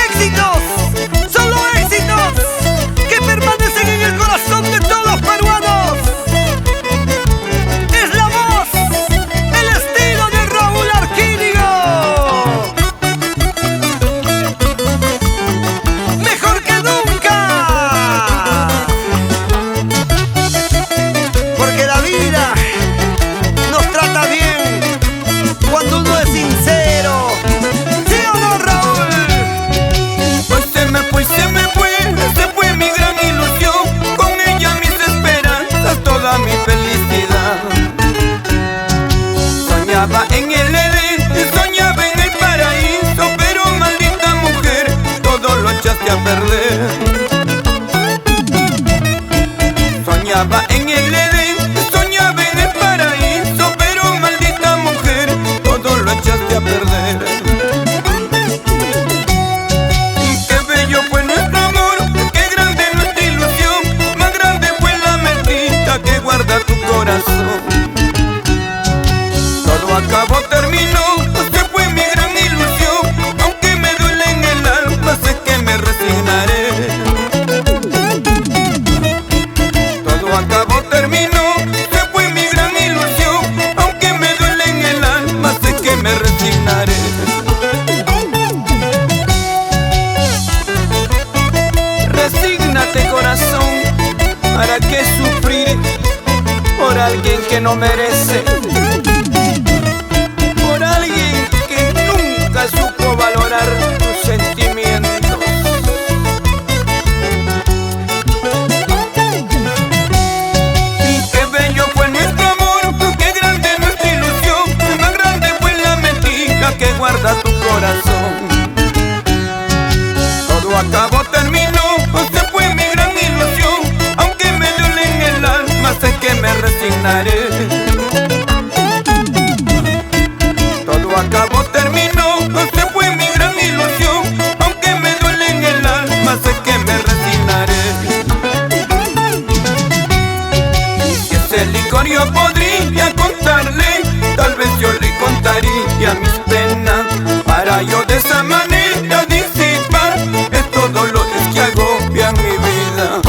Éxitos, solo éxitos, que permanecen en el corazón de todos los peruanos. Es la voz, el estilo de Raúl Arquínigo. Mejor que nunca, porque la vida nos trata bien cuando uno es sincero. ¿Sí o no, Raúl? Pues se fue mi gran ilusión, con ella mis esperanzas, toda mi felicidad. Soñaba en el Edén, soñaba en el paraíso, pero maldita mujer, todo lo echaste a perder. Soñaba en el Edén, soñaba en el paraíso, pero maldita mujer, todo lo echaste a perder. Qué bello fue nuestro amor, qué grande nuestra ilusión, más grande fue la mentira que guarda tu corazón. Todo acabó, terminó, se fue mi gran ilusión, aunque me duele en el alma, sé que me resignaré. Todo acabó, terminó, se fue mi gran ilusión, aunque me duele en el alma, sé que me resignaré. Resígnate, corazón, ¿para qué sufrir por alguien que no merece? Por alguien que nunca supo valorar tus sentimientos. Y qué bello fue nuestro amor, qué grande nuestra ilusión, más grande fue la mentira que guarda tu corazón. Todo acabó, terminó, se fue mi gran ilusión, aunque me duele en el alma, sé que me resignaré. Todo acabó, terminó, se fue mi gran ilusión, aunque me duele en el alma, sé que me resignaré. Si ese licor yo podría contarle, tal vez yo le contaría mis penas, para yo de esa manera disipar estos dolores que agobian mi vida.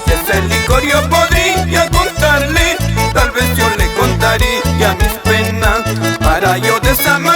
Si ese licor yo podría contarle, tal vez yo le contaría mis penas, para yo de esa manera